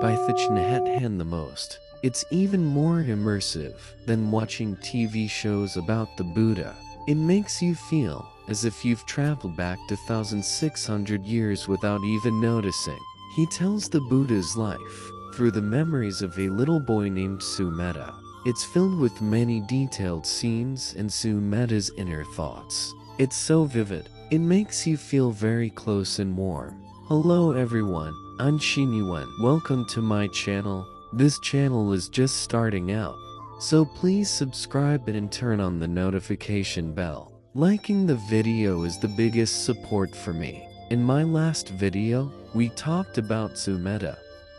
by Thich Nhat Hanh the most. It's even more immersive than watching TV shows about the Buddha. It makes you feel as if you've traveled back to 1,600 years without even noticing. He tells the Buddha's life through the memories of a little boy named Sumedha. It's filled with many detailed scenes and Sumedha's inner thoughts. It's so vivid, it makes you feel very close and warm. Hello everyone, I'm Shinyuan. Welcome to my channel. This channel is just starting out, so please subscribe and turn on the notification bell. Liking the video is the biggest support for me. In my last video, we talked about Sumedha,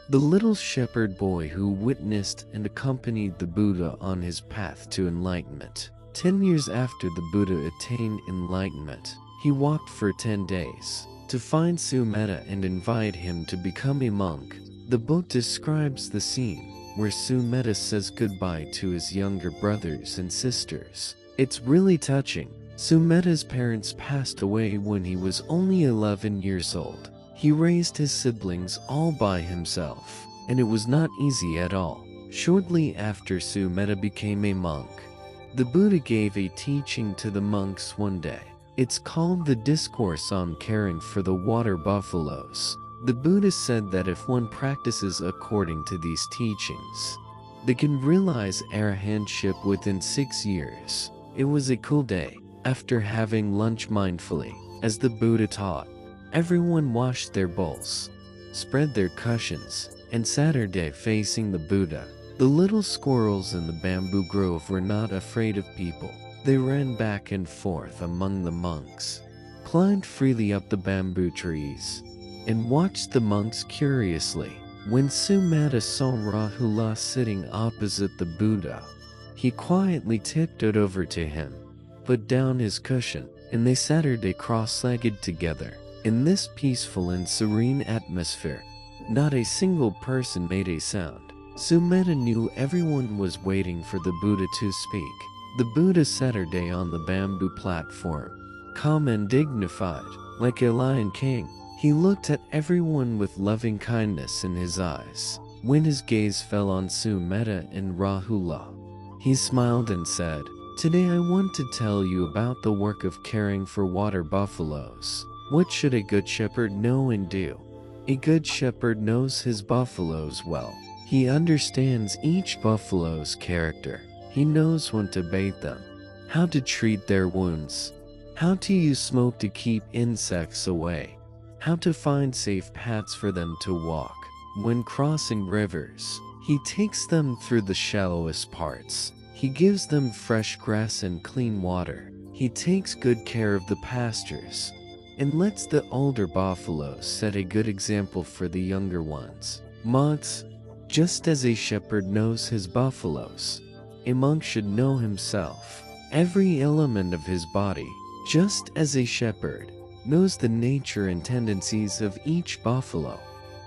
the little shepherd boy who witnessed and accompanied the Buddha on his path to enlightenment. 10 years after the Buddha attained enlightenment, he walked for 10 days to find Sumedha and invite him to become a monk. The book describes the scene where Sumedha says goodbye to his younger brothers and sisters. It's really touching. Sumedha's parents passed away when he was only 11 years old. He raised his siblings all by himself, and it was not easy at all. Shortly after Sumedha became a monk, the Buddha gave a teaching to the monks one day. It's called the Discourse on Caring for the Water Buffaloes. The Buddha said that if one practices according to these teachings, they can realize Arahatship within 6 years. It was a cool day. After having lunch mindfully, as the Buddha taught, everyone washed their bowls, spread their cushions, and Saturday facing the Buddha. The little squirrels in the bamboo grove were not afraid of people. They ran back and forth among the monks, climbed freely up the bamboo trees, and watched the monks curiously. When Sumedha saw Rahula sitting opposite the Buddha, he quietly tiptoed over to him, put down his cushion, and they Saturday cross-legged together. In this peaceful and serene atmosphere, not a single person made a sound. Sumedha knew everyone was waiting for the Buddha to speak. The Buddha Saturday on the bamboo platform, calm and dignified, like a lion king. He looked at everyone with loving kindness in his eyes. When his gaze fell on Sumedha and Rahula, he smiled and said, "Today I want to tell you about the work of caring for water buffaloes. What should a good shepherd know and do? A good shepherd knows his buffaloes well. He understands each buffalo's character. He knows when to bathe them, how to treat their wounds, how to use smoke to keep insects away, how to find safe paths for them to walk. When crossing rivers, he takes them through the shallowest parts. He gives them fresh grass and clean water. He takes good care of the pastures and lets the older buffaloes set a good example for the younger ones. Monks, just as a shepherd knows his buffaloes, a monk should know himself, every element of his body, just as a shepherd knows the nature and tendencies of each buffalo.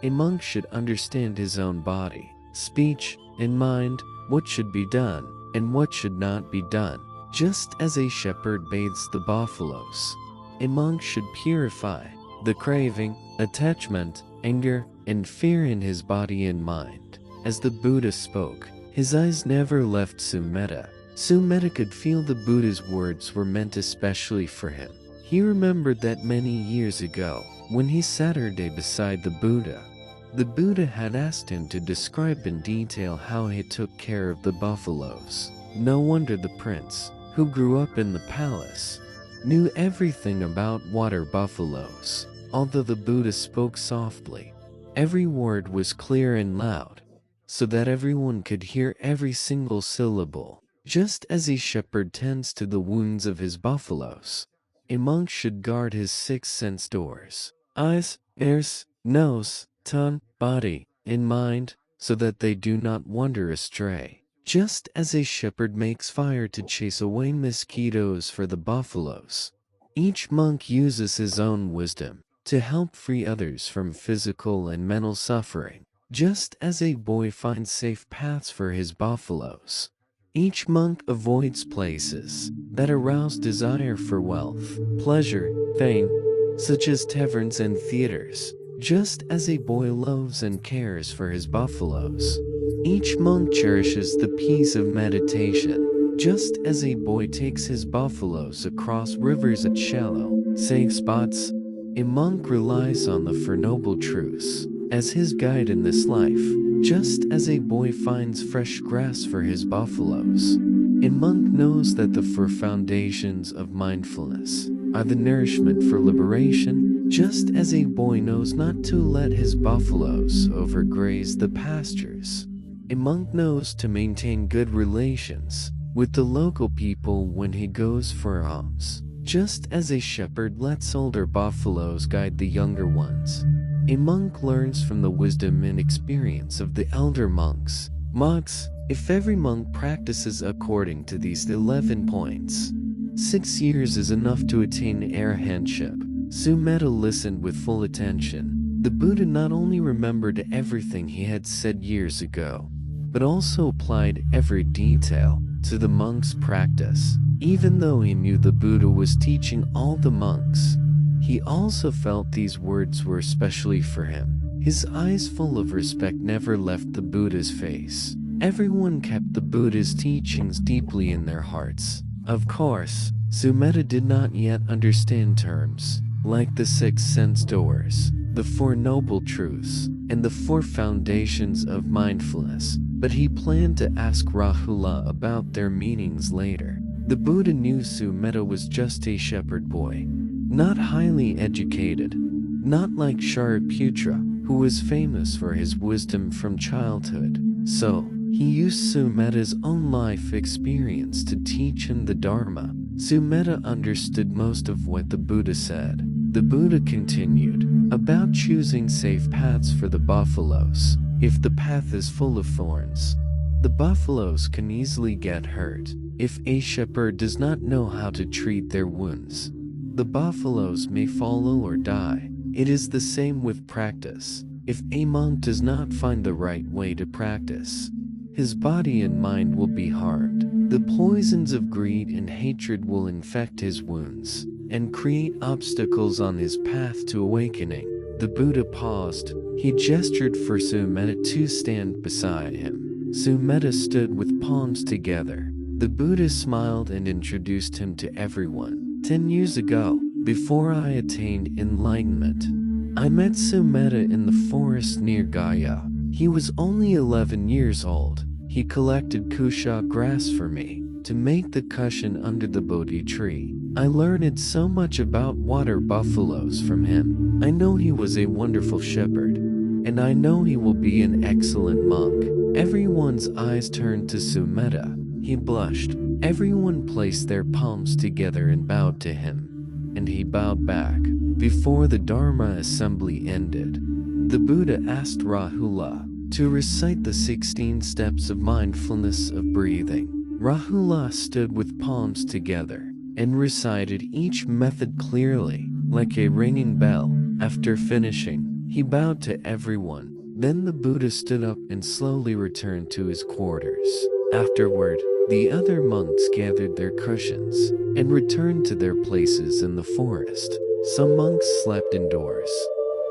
A monk should understand his own body, speech, and mind, what should be done and what should not be done. Just as a shepherd bathes the buffaloes, a monk should purify the craving, attachment, anger, and fear in his body and mind. As the Buddha spoke, his eyes never left Sumedha. Sumedha could feel the Buddha's words were meant especially for him. He remembered that many years ago, when he Saturday beside the Buddha had asked him to describe in detail how he took care of the buffaloes. No wonder the prince, who grew up in the palace, knew everything about water buffaloes. Although the Buddha spoke softly, every word was clear and loud, so that everyone could hear every single syllable. Just as a shepherd tends to the wounds of his buffaloes, a monk should guard his 6 sense doors: eyes, ears, nose, tongue, body, and mind, so that they do not wander astray. Just as a shepherd makes fire to chase away mosquitoes for the buffaloes, each monk uses his own wisdom to help free others from physical and mental suffering. Just as a boy finds safe paths for his buffaloes, each monk avoids places that arouse desire for wealth, pleasure, fame, such as taverns and theaters. just as a boy loves and cares for his buffaloes. Each monk cherishes the peace of meditation, just as a boy takes his buffaloes across rivers at shallow, safe spots. A monk relies on the Four Noble Truths as his guide in this life, just as a boy finds fresh grass for his buffaloes. A monk knows that the four foundations of mindfulness are the nourishment for liberation, just as a boy knows not to let his buffaloes overgraze the pastures. A monk knows to maintain good relations with the local people when he goes for alms, just as a shepherd lets older buffaloes guide the younger ones. A monk learns from the wisdom and experience of the elder monks. If every monk practices according to these 11 points, 6 years is enough to attain Arahatship. Sumedha listened with full attention. The Buddha not only remembered everything he had said years ago, but also applied every detail to the monk's practice. Even though he knew the Buddha was teaching all the monks, he also felt these words were especially for him. His eyes full of respect never left the Buddha's face. Everyone kept the Buddha's teachings deeply in their hearts. Of course, Sumedha did not yet understand terms like the 6 sense doors, the Four Noble Truths, and the 4 foundations of mindfulness, but he planned to ask Rahula about their meanings later. The Buddha knew Sumedha was just a shepherd boy, not highly educated, not like Shariputra, who was famous for his wisdom from childhood. So, he used Sumedha's own life experience to teach him the Dharma. Sumedha understood most of what the Buddha said. The Buddha continued about choosing safe paths for the buffaloes. If the path is full of thorns, the buffaloes can easily get hurt. If a shepherd does not know how to treat their wounds, the buffaloes may fall or die. It is the same with practice. If a monk does not find the right way to practice, his body and mind will be harmed. The poisons of greed and hatred will infect his wounds and create obstacles on his path to awakening. The Buddha paused. He gestured for Sumedha to stand beside him. Sumedha stood with palms together. The Buddha smiled and introduced him to everyone. 10 years ago, before I attained enlightenment, I met Sumedha in the forest near Gaya. He was only 11 years old. He collected kusha grass for me to make the cushion under the Bodhi tree. I learned so much about water buffaloes from him. I know he was a wonderful shepherd, and I know he will be an excellent monk. Everyone's eyes turned to Sumedha. He blushed. Everyone placed their palms together and bowed to him, and he bowed back. Before the Dharma assembly ended, the Buddha asked Rahula to recite the 16 steps of mindfulness of breathing. Rahula stood with palms together and recited each method clearly, like a ringing bell. After finishing, he bowed to everyone. Then the Buddha stood up and slowly returned to his quarters. Afterward, the other monks gathered their cushions and returned to their places in the forest. Some monks slept indoors,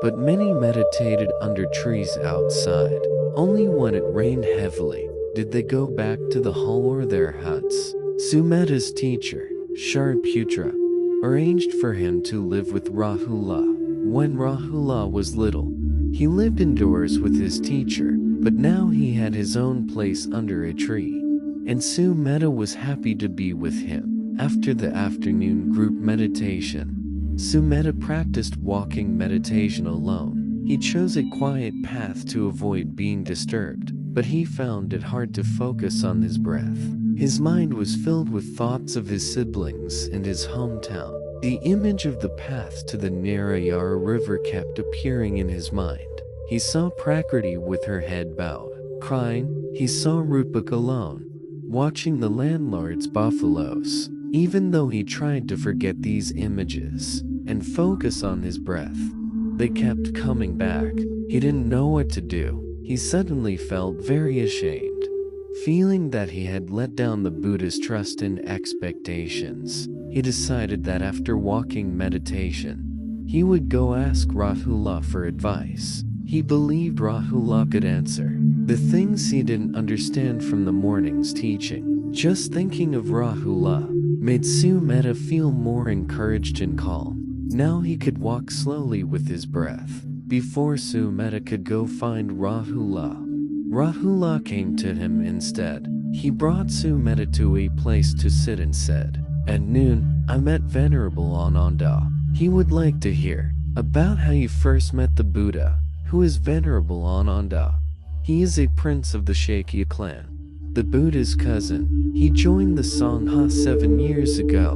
but many meditated under trees outside. Only when it rained heavily did they go back to the hall or their huts. Sumedha's teacher, Shariputra, arranged for him to live with Rahula. When Rahula was little, he lived indoors with his teacher, but now he had his own place under a tree, and Sumedha was happy to be with him. After the afternoon group meditation, Sumedha practiced walking meditation alone. He chose a quiet path to avoid being disturbed, but he found it hard to focus on his breath. His mind was filled with thoughts of his siblings and his hometown. The image of the path to the Narayana river kept appearing in his mind. He saw Prakriti with her head bowed, crying. He saw Rupak alone, watching the landlord's buffaloes. Even though he tried to forget these images and focus on his breath, they kept coming back. He didn't know what to do. He suddenly felt very ashamed, feeling that he had let down the Buddha's trust and expectations. He decided that after walking meditation, he would go ask Rahula for advice. He believed Rahula could answer the things he didn't understand from the morning's teaching. Just thinking of Rahula made Sumedha feel more encouraged and calm. Now he could walk slowly with his breath. Before Sumedha could go find Rahula, Rahula came to him instead. He brought Sumedha to a place to sit and said, "At noon, I met Venerable Ananda. He would like to hear about how you first met the Buddha." Who is Venerable Ananda? He is a prince of the Shakya clan, the Buddha's cousin. He joined the Sangha 7 years ago,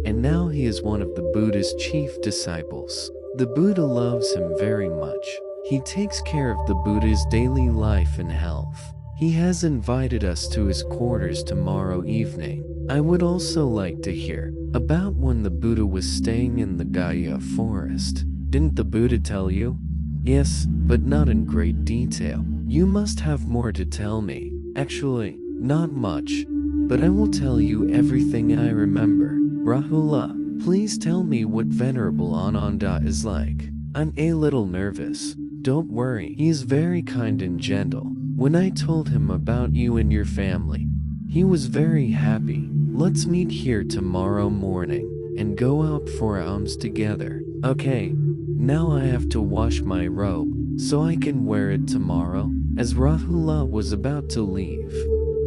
and now he is one of the Buddha's chief disciples. The Buddha loves him very much. He takes care of the Buddha's daily life and health. He has invited us to his quarters tomorrow evening. I would also like to hear about when the Buddha was staying in the Gaya forest. Didn't the Buddha tell you? Yes, but not in great detail. You must have more to tell me. Actually, not much, but I will tell you everything I remember. Rahula, please tell me what Venerable Ananda is like. I'm a little nervous. Don't worry, he is very kind and gentle. When I told him about you and your family, he was very happy. Let's meet here tomorrow morning and go out for alms together. Okay. Now I have to wash my robe, so I can wear it tomorrow. As Rahula was about to leave,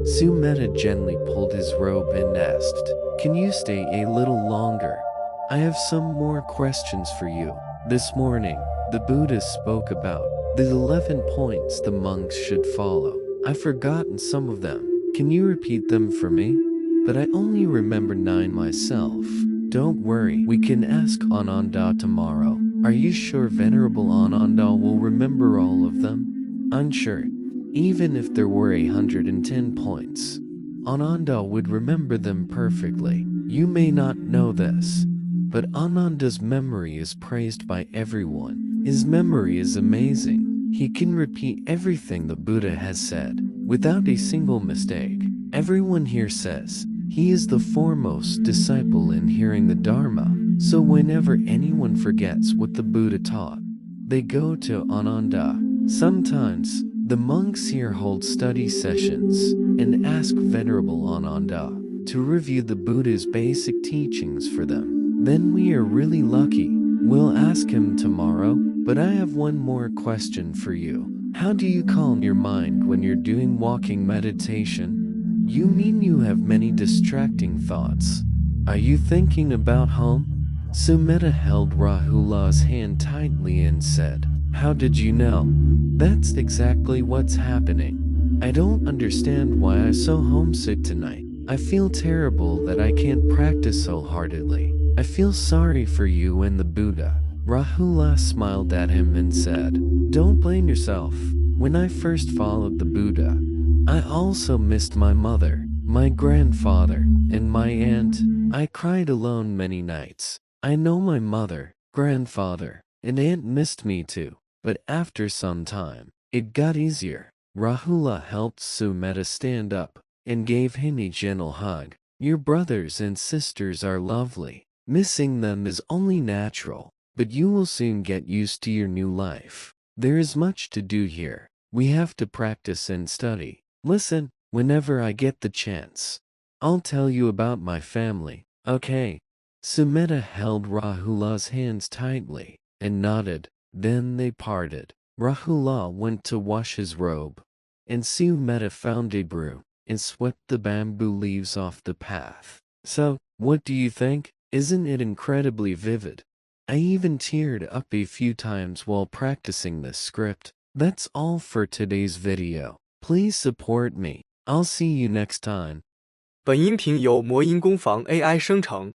Sumedha gently pulled his robe and asked, "Can you stay a little longer? I have some more questions for you." This morning, the Buddha spoke about the 11 points the monks should follow. I've forgotten some of them. Can you repeat them for me? But I only remember 9 myself. Don't worry, we can ask Ananda tomorrow. Are you sure Venerable Ananda will remember all of them? Unsure. Even if there were 110 points, Ananda would remember them perfectly. You may not know this, but Ananda's memory is praised by everyone. His memory is amazing. He can repeat everything the Buddha has said, without a single mistake. Everyone here says he is the foremost disciple in hearing the Dharma. So whenever anyone forgets what the Buddha taught, they go to Ananda. Sometimes, the monks here hold study sessions and ask Venerable Ananda to review the Buddha's basic teachings for them. Then we are really lucky. We'll ask him tomorrow, but I have one more question for you. How do you calm your mind when you're doing walking meditation? You mean you have many distracting thoughts? Are you thinking about home? Sumedha held Rahula's hand tightly and said, "How did you know?" That's exactly what's happening. I don't understand why I'm so homesick tonight. I feel terrible that I can't practice wholeheartedly. I feel sorry for you and the Buddha. Rahula smiled at him and said, "Don't blame yourself. When I first followed the Buddha, I also missed my mother, my grandfather, and my aunt. I cried alone many nights. I know my mother, grandfather, and aunt missed me too, but after some time, it got easier." Rahula helped Sumedha stand up and gave him a gentle hug. "Your brothers and sisters are lovely. Missing them is only natural, but you will soon get used to your new life. There is much to do here. We have to practice and study. Listen, whenever I get the chance, I'll tell you about my family, okay?" Sumedha held Rahula's hands tightly and nodded. Then they parted. Rahula went to wash his robe, and Sumedha found a broom and swept the bamboo leaves off the path. So, what do you think? Isn't it incredibly vivid? I even teared up a few times while practicing this script. That's all for today's video. Please support me. I'll see you next time. 本音频由魔音工坊 AI 生成，